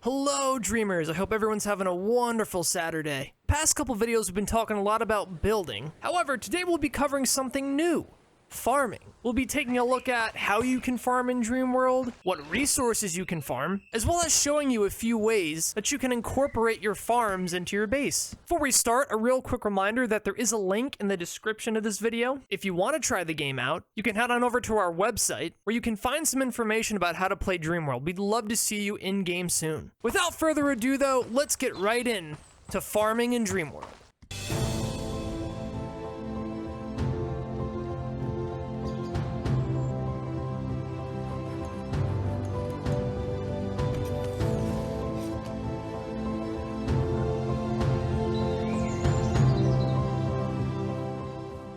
Hello dreamers, I hope everyone's having a wonderful Saturday. Past couple videos we've been talking a lot about building. However, today we'll be covering something new. Farming. We'll be taking a look at how you can farm in DreamWorld, what resources you can farm, as well as showing you a few ways that you can incorporate your farms into your base. Before we start, a real quick reminder that there is a link in the description of this video. If you want to try the game out, you can head on over to our website where you can find some information about how to play DreamWorld. We'd love to see you in game soon. Without further ado though, let's get right in to farming in DreamWorld.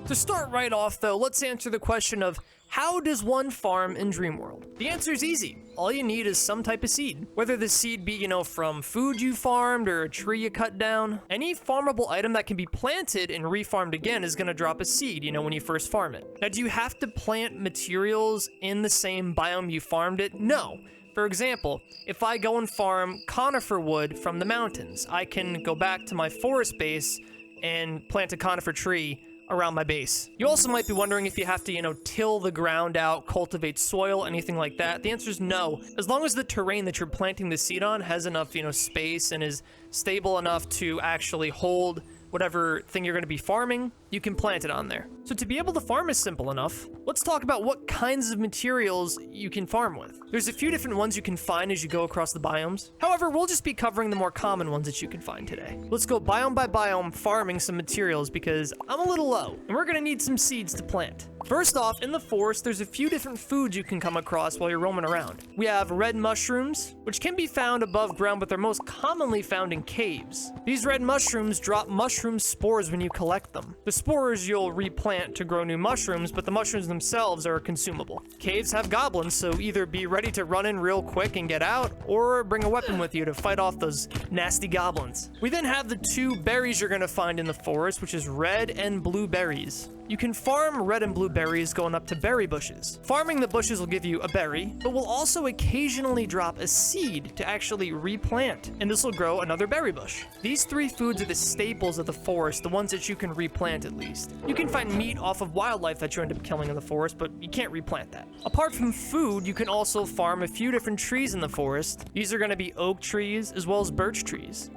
To start right off though, let's answer the question of how does one farm in DreamWorld? The answer is easy. All you need is some type of seed. Whether the seed be, from food you farmed or a tree you cut down, any farmable item that can be planted and refarmed again is gonna drop a seed, when you first farm it. Now, do you have to plant materials in the same biome you farmed it? No. For example, if I go and farm conifer wood from the mountains, I can go back to my forest base and plant a conifer tree around my base. You also might be wondering if you have to, till the ground out, cultivate soil, anything like that. The answer is no. As long as the terrain that you're planting the seed on has enough, space and is stable enough to actually hold whatever thing you're going to be farming, you can plant it on there. So to be able to farm is simple enough. Let's talk about what kinds of materials you can farm with. There's a few different ones you can find as you go across the biomes. However, we'll just be covering the more common ones that you can find today. Let's go biome by biome farming some materials because I'm a little low and we're going to need some seeds to plant. First off, in the forest, there's a few different foods you can come across while you're roaming around. We have red mushrooms, which can be found above ground, but they're most commonly found in caves. These red mushrooms drop mushroom spores when you collect them. The spores you'll replant to grow new mushrooms, but the mushrooms themselves are consumable. Caves have goblins, so either be ready to run in real quick and get out, or bring a weapon with you to fight off those nasty goblins. We then have the two berries you're gonna find in the forest, which is red and blue berries. You can farm red and blue berries going up to berry bushes. Farming the bushes will give you a berry, but will also occasionally drop a seed to actually replant, and this will grow another berry bush. These three foods are the staples of the forest, the ones that you can replant at least. You can find meat off of wildlife that you end up killing in the forest, but you can't replant that. Apart from food, you can also farm a few different trees in the forest. These are going to be oak trees as well as birch trees.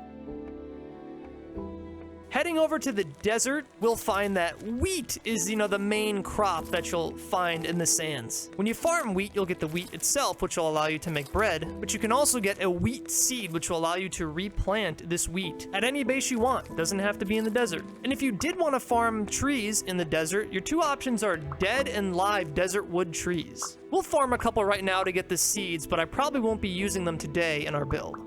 Heading over to the desert, we'll find that wheat is, the main crop that you'll find in the sands. When you farm wheat, you'll get the wheat itself, which will allow you to make bread, but you can also get a wheat seed, which will allow you to replant this wheat at any base you want. It doesn't have to be in the desert. And if you did want to farm trees in the desert, your two options are dead and live desert wood trees. We'll farm a couple right now to get the seeds, but I probably won't be using them today in our build.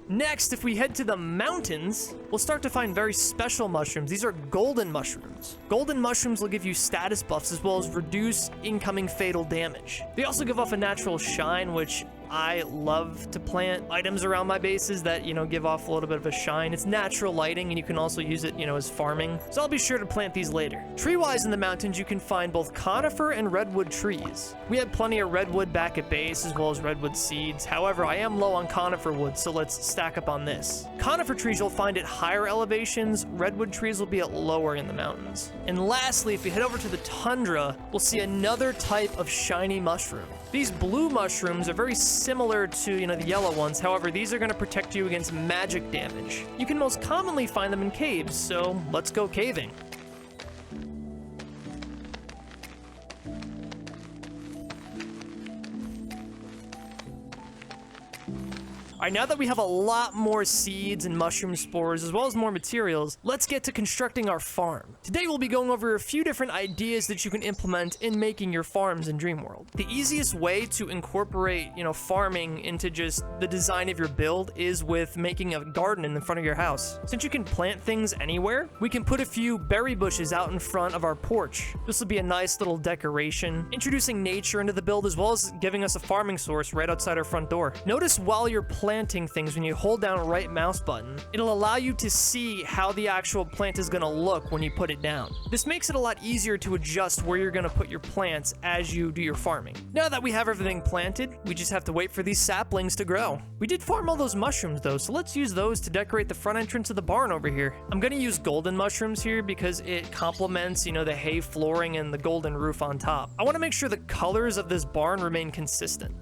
Next, if we head to the mountains, we'll start to find very special mushrooms. These are golden mushrooms. Golden mushrooms will give you status buffs as well as reduce incoming fatal damage. They also give off a natural shine, which I love to plant items around my bases that, give off a little bit of a shine. It's natural lighting, and you can also use it, as farming. So I'll be sure to plant these later. Tree-wise in the mountains, you can find both conifer and redwood trees. We have plenty of redwood back at base, as well as redwood seeds. However, I am low on conifer wood, so let's stack up on this. Conifer trees you'll find at higher elevations. Redwood trees will be at lower in the mountains. And lastly, if we head over to the tundra, we'll see another type of shiny mushroom. These blue mushrooms are very similar to, the yellow ones. However, these are going to protect you against magic damage. You can most commonly find them in caves, so let's go caving. Alright, now that we have a lot more seeds and mushroom spores, as well as more materials, let's get to constructing our farm. Today we'll be going over a few different ideas that you can implement in making your farms in DreamWorld. The easiest way to incorporate, farming into just the design of your build is with making a garden in the front of your house. Since you can plant things anywhere, we can put a few berry bushes out in front of our porch. This will be a nice little decoration, introducing nature into the build as well as giving us a farming source right outside our front door. Notice while you're planting planting things, when you hold down right mouse button, it'll allow you to see how the actual plant is gonna look when you put it down. This makes it a lot easier to adjust where you're gonna put your plants as you do your farming. Now that we have everything planted, we just have to wait for these saplings to grow. We did farm all those mushrooms though, so let's use those to decorate the front entrance of the barn over here. I'm gonna use golden mushrooms here because it complements, the hay flooring and the golden roof on top. I wanna make sure the colors of this barn remain consistent.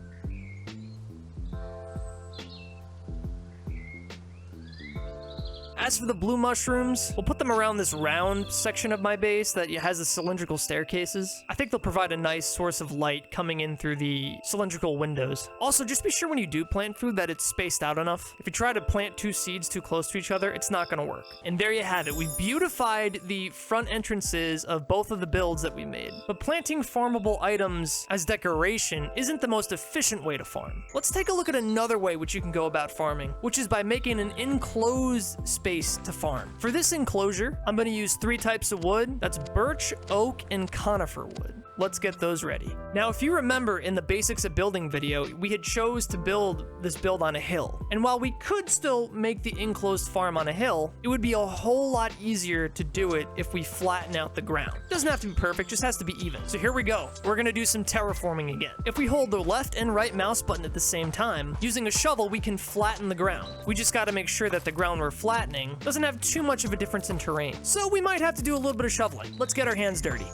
As for the blue mushrooms, we'll put them around this round section of my base that has the cylindrical staircases. I think they'll provide a nice source of light coming in through the cylindrical windows. Also, just be sure when you do plant food that it's spaced out enough. If you try to plant two seeds too close to each other, it's not gonna work. And there you have it. We beautified the front entrances of both of the builds that we made. But planting farmable items as decoration isn't the most efficient way to farm. Let's take a look at another way which you can go about farming, which is by making an enclosed space to farm. For this enclosure, I'm going to use 3 types of wood. That's birch, oak, and conifer wood. Let's get those ready. Now, if you remember in the basics of building video, we had chose to build this build on a hill. And while we could still make the enclosed farm on a hill, it would be a whole lot easier to do it if we flatten out the ground. Doesn't have to be perfect, just has to be even. So here we go. We're gonna do some terraforming again. If we hold the left and right mouse button at the same time, using a shovel, we can flatten the ground. We just gotta make sure that the ground we're flattening doesn't have too much of a difference in terrain. So we might have to do a little bit of shoveling. Let's get our hands dirty.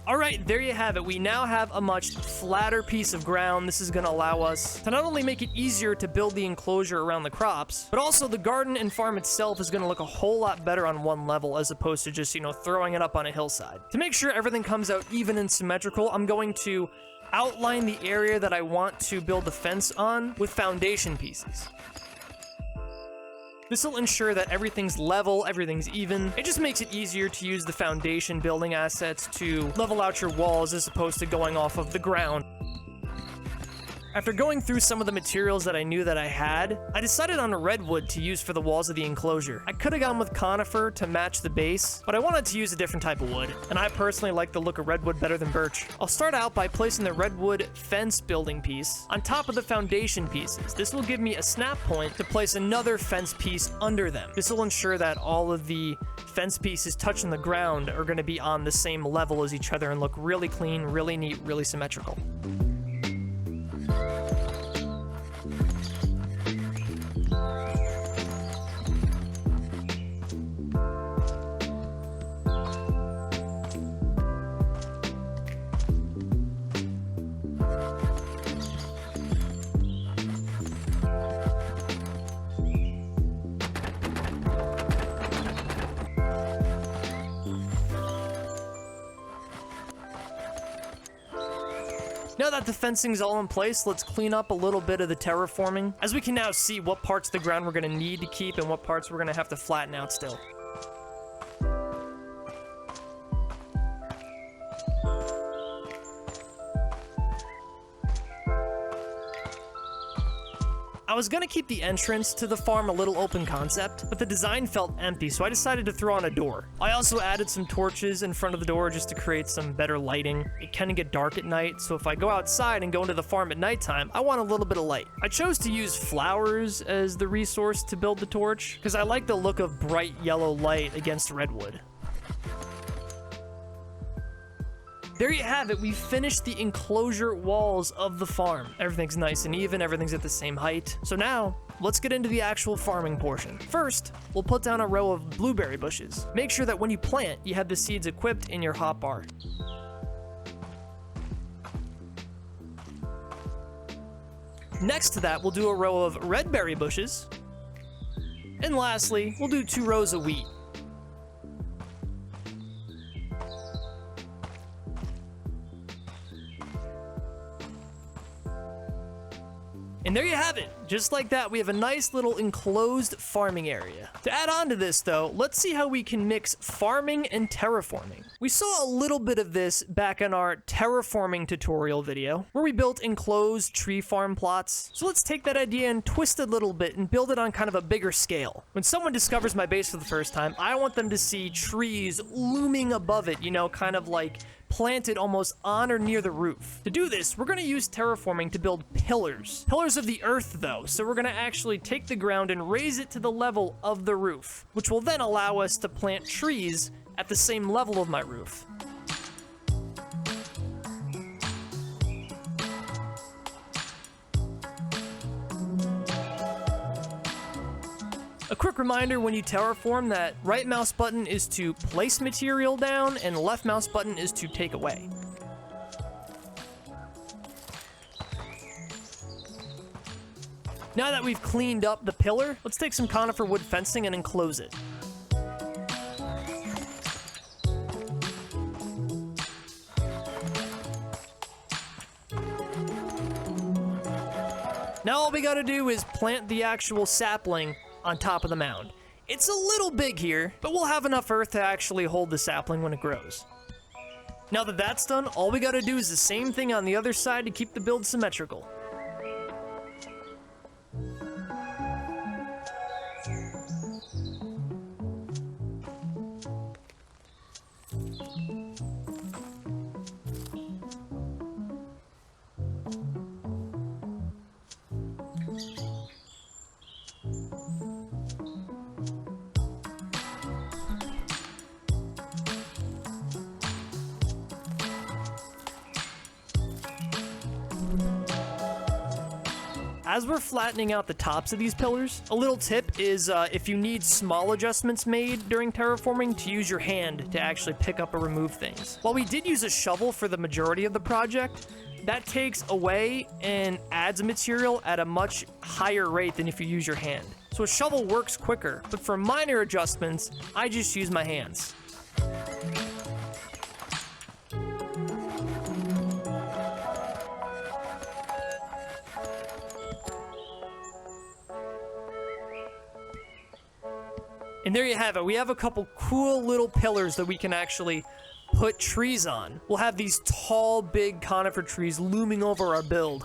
All right, there you have it. We now have a much flatter piece of ground. This is gonna allow us to not only make it easier to build the enclosure around the crops, but also the garden and farm itself is gonna look a whole lot better on one level as opposed to just, throwing it up on a hillside. To make sure everything comes out even and symmetrical, I'm going to outline the area that I want to build the fence on with foundation pieces. This will ensure that everything's level, everything's even. It just makes it easier to use the foundation building assets to level out your walls as opposed to going off of the ground. After going through some of the materials that I knew that I had, I decided on a redwood to use for the walls of the enclosure. I could have gone with conifer to match the base, but I wanted to use a different type of wood, and I personally like the look of redwood better than birch. I'll start out by placing the redwood fence building piece on top of the foundation pieces. This will give me a snap point to place another fence piece under them. This will ensure that all of the fence pieces touching the ground are going to be on the same level as each other and look really clean, really neat, really symmetrical. Now that the fencing's all in place, let's clean up a little bit of the terraforming, as we can now see what parts of the ground we're going to need to keep and what parts we're going to have to flatten out still. I was gonna keep the entrance to the farm a little open concept, but the design felt empty, so I decided to throw on a door. I also added some torches in front of the door just to create some better lighting. It can get dark at night, so if I go outside and go into the farm at nighttime, I want a little bit of light. I chose to use flowers as the resource to build the torch, because I like the look of bright yellow light against redwood. There you have it, we finished the enclosure walls of the farm. Everything's nice and even, everything's at the same height. So now, let's get into the actual farming portion. First, we'll put down a row of blueberry bushes. Make sure that when you plant, you have the seeds equipped in your hotbar. Next to that, we'll do a row of red berry bushes. And lastly, we'll do 2 rows of wheat. And there you have it. Just like that, we have a nice little enclosed farming area. To add on to this though, let's see how we can mix farming and terraforming. We saw a little bit of this back in our terraforming tutorial video, where we built enclosed tree farm plots. So let's take that idea and twist it a little bit and build it on kind of a bigger scale. When someone discovers my base for the first time, I want them to see trees looming above it, you know, kind of like planted almost on or near the roof. To do this, we're going to use terraforming to build pillars. Pillars of the earth though, so we're going to actually take the ground and raise it to the level of the roof, which will then allow us to plant trees at the same level of my roof. A quick reminder when you terraform that right mouse button is to place material down and left mouse button is to take away. Now that we've cleaned up the pillar, let's take some conifer wood fencing and enclose it. Now all we gotta do is plant the actual sapling on top of the mound. It's a little big here, but we'll have enough earth to actually hold the sapling when it grows. Now that that's done, all we gotta do is the same thing on the other side to keep the build symmetrical. As we're flattening out the tops of these pillars, a little tip is if you need small adjustments made during terraforming, to use your hand to actually pick up or remove things. While we did use a shovel for the majority of the project, that takes away and adds material at a much higher rate than if you use your hand. So a shovel works quicker, but for minor adjustments, I just use my hands. And there you have it. We have a couple cool little pillars that we can actually put trees on. We'll have these tall, big conifer trees looming over our build.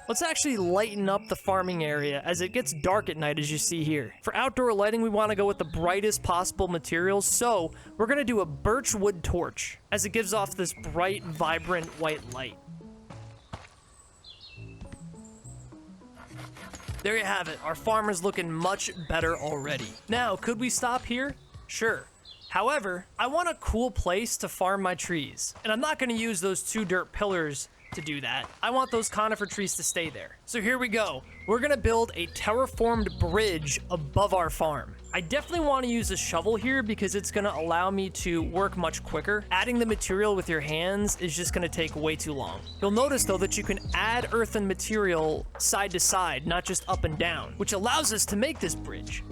Let's actually lighten up the farming area as it gets dark at night, as you see here. For outdoor lighting, we want to go with the brightest possible materials, so we're going to do a birch wood torch, as it gives off this bright, vibrant white light. There you have it. Our farm is looking much better already. Now, could we stop here? Sure. However, I want a cool place to farm my trees, and I'm not going to use those 2 dirt pillars to do that. I want those conifer trees to stay there. So here we go. We're going to build a terraformed bridge above our farm. I definitely want to use a shovel here because it's going to allow me to work much quicker. Adding the material with your hands is just going to take way too long. You'll notice though that you can add earth and material side to side, not just up and down, which allows us to make this bridge.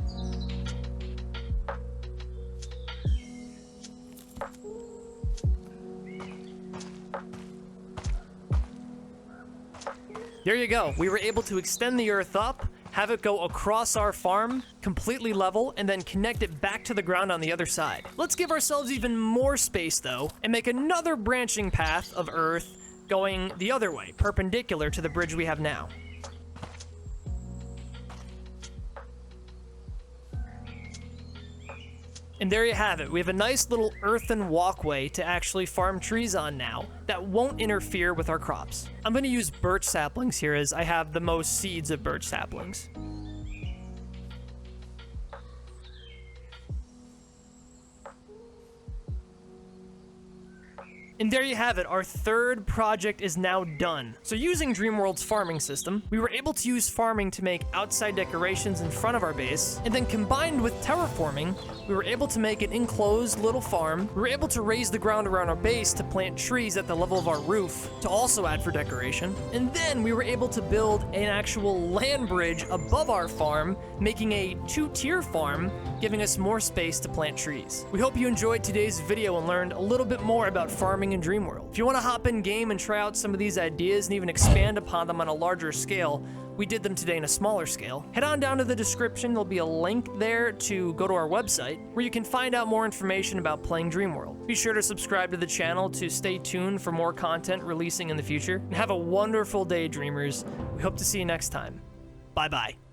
There you go. We were able to extend the earth up, have it go across our farm, completely level, and then connect it back to the ground on the other side. Let's give ourselves even more space though, and make another branching path of earth going the other way, perpendicular to the bridge we have now. And there you have it. We have a nice little earthen walkway to actually farm trees on now that won't interfere with our crops. I'm going to use birch saplings here as I have the most seeds of birch saplings. And there you have it, our third project is now done. So using DreamWorld's farming system, we were able to use farming to make outside decorations in front of our base, and then combined with terraforming, we were able to make an enclosed little farm. We were able to raise the ground around our base to plant trees at the level of our roof to also add for decoration. And then we were able to build an actual land bridge above our farm, making a 2-tier farm, giving us more space to plant trees. We hope you enjoyed today's video and learned a little bit more about farming farming in DreamWorld. If you want to hop in game and try out some of these ideas and even expand upon them on a larger scale, we did them today in a smaller scale. Head on down to the description, there'll be a link there to go to our website where you can find out more information about playing DreamWorld. Be sure to subscribe to the channel to stay tuned for more content releasing in the future. And have a wonderful day, dreamers. We hope to see you next time. Bye-bye.